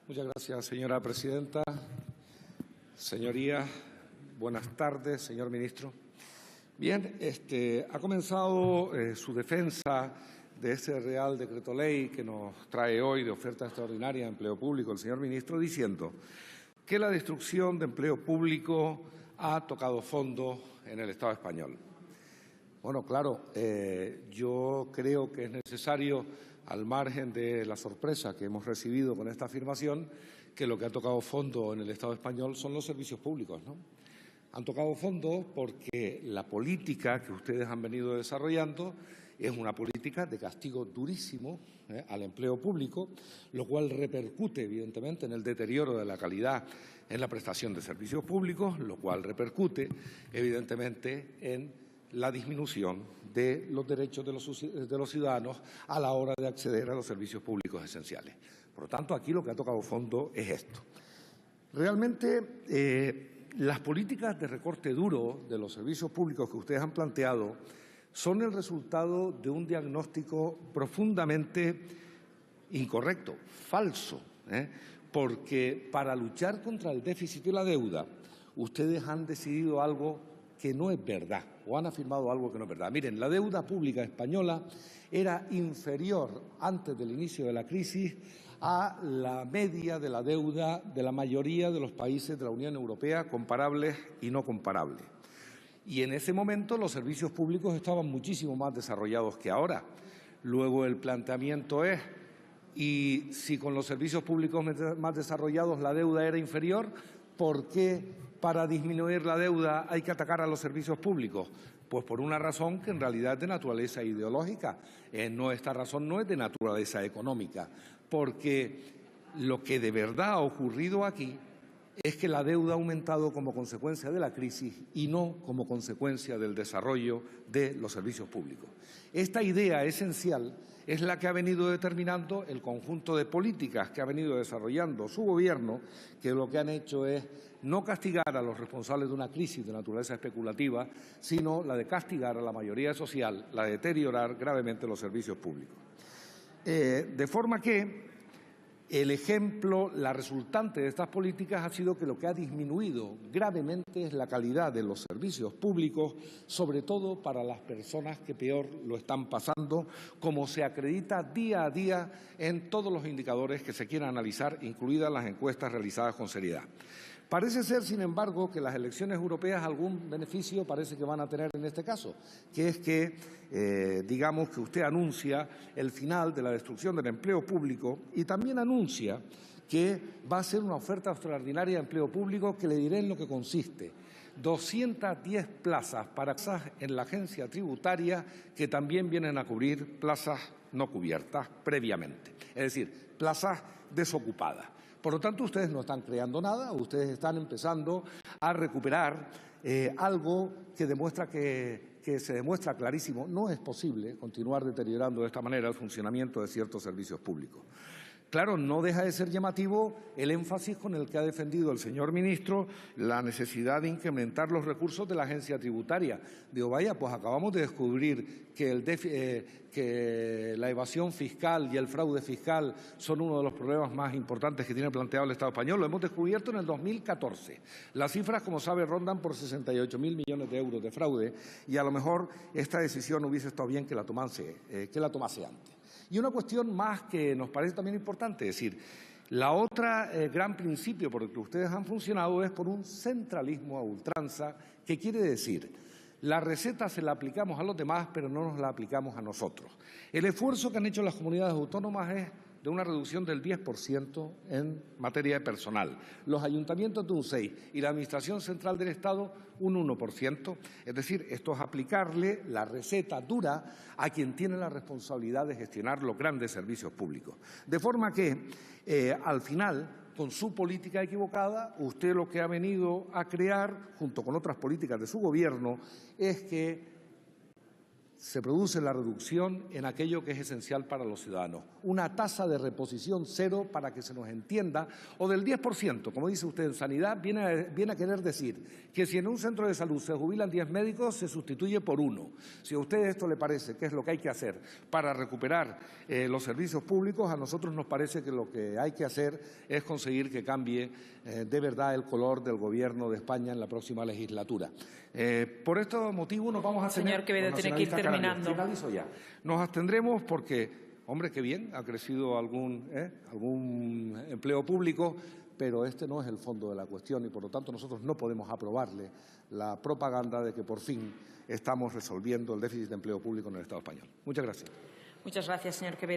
Muchas gracias, señora presidenta. Señorías, buenas tardes, señor ministro. Bien, ha comenzado su defensa de este Real Decreto Ley que nos trae hoy de oferta extraordinaria de empleo público el señor ministro diciendo que la destrucción de empleo público ha tocado fondo en el Estado español. Bueno, claro, yo creo que es necesario, al margen de la sorpresa que hemos recibido con esta afirmación, que lo que ha tocado fondo en el Estado español son los servicios públicos, ¿no? Han tocado fondo porque la política que ustedes han venido desarrollando es una política de castigo durísimo al empleo público, lo cual repercute, evidentemente, en el deterioro de la calidad en la prestación de servicios públicos, lo cual repercute, evidentemente, en la disminución de los derechos de los ciudadanos a la hora de acceder a los servicios públicos esenciales. Por lo tanto, aquí lo que ha tocado fondo es esto. Realmente, las políticas de recorte duro de los servicios públicos que ustedes han planteado son el resultado de un diagnóstico profundamente incorrecto, falso, porque para luchar contra el déficit y la deuda, ustedes han decidido algo que no es verdad, o han afirmado algo que no es verdad. Miren, la deuda pública española era inferior antes del inicio de la crisis a la media de la deuda de la mayoría de los países de la Unión Europea, comparables y no comparables. Y en ese momento los servicios públicos estaban muchísimo más desarrollados que ahora. Luego el planteamiento es, y si con los servicios públicos más desarrollados la deuda era inferior, ¿por qué para disminuir la deuda hay que atacar a los servicios públicos? Pues por una razón que en realidad es de naturaleza ideológica. Esta razón no es de naturaleza económica, porque lo que de verdad ha ocurrido aquí es que la deuda ha aumentado como consecuencia de la crisis y no como consecuencia del desarrollo de los servicios públicos. Esta idea esencial es la que ha venido determinando el conjunto de políticas que ha venido desarrollando su Gobierno, que lo que han hecho es no castigar a los responsables de una crisis de naturaleza especulativa, sino la de castigar a la mayoría social, la de deteriorar gravemente los servicios públicos. De forma que el ejemplo, la resultante de estas políticas ha sido que lo que ha disminuido gravemente es la calidad de los servicios públicos, sobre todo para las personas que peor lo están pasando, como se acredita día a día en todos los indicadores que se quieran analizar, incluidas las encuestas realizadas con seriedad. Parece ser, sin embargo, que las elecciones europeas algún beneficio parece que van a tener en este caso, que es que, digamos, que usted anuncia el final de la destrucción del empleo público y también anuncia que va a ser una oferta extraordinaria de empleo público que le diré en lo que consiste. 210 plazas para en la agencia tributaria que también vienen a cubrir plazas no cubiertas previamente, es decir, plazas desocupadas. Por lo tanto, ustedes no están creando nada, ustedes están empezando a recuperar algo que demuestra que se demuestra clarísimo. No es posible continuar deteriorando de esta manera el funcionamiento de ciertos servicios públicos. Claro, no deja de ser llamativo el énfasis con el que ha defendido el señor ministro la necesidad de incrementar los recursos de la agencia tributaria. Digo, vaya, pues acabamos de descubrir que la evasión fiscal y el fraude fiscal son uno de los problemas más importantes que tiene planteado el Estado español. Lo hemos descubierto en el 2014. Las cifras, como sabe, rondan por 68.000 millones de euros de fraude y a lo mejor esta decisión hubiese estado bien que la tomase antes. Y una cuestión más que nos parece también importante, es decir, la otra gran principio por el que ustedes han funcionado es por un centralismo a ultranza, que quiere decir, la receta se la aplicamos a los demás, pero no nos la aplicamos a nosotros. El esfuerzo que han hecho las comunidades autónomas es de una reducción del 10% en materia de personal, los ayuntamientos de un 6% y la Administración Central del Estado un 1%. Es decir, esto es aplicarle la receta dura a quien tiene la responsabilidad de gestionar los grandes servicios públicos. De forma que, al final, con su política equivocada, usted lo que ha venido a crear, junto con otras políticas de su Gobierno, es que se produce la reducción en aquello que es esencial para los ciudadanos. Una tasa de reposición cero, para que se nos entienda, o del 10%, como dice usted en sanidad, viene a querer decir que si en un centro de salud se jubilan 10 médicos, se sustituye por 1. Si a usted esto le parece que es lo que hay que hacer para recuperar los servicios públicos, a nosotros nos parece que lo que hay que hacer es conseguir que cambie de verdad el color del Gobierno de España en la próxima legislatura. Por este motivo nos vamos a tener... Señor Quevedo, tiene que ir terminando. Finalizo ya. Nos abstendremos porque, hombre, qué bien, ha crecido algún empleo público, pero este no es el fondo de la cuestión y, por lo tanto, nosotros no podemos aprobarle la propaganda de que, por fin, estamos resolviendo el déficit de empleo público en el Estado español. Muchas gracias. Muchas gracias, señor Quevedo.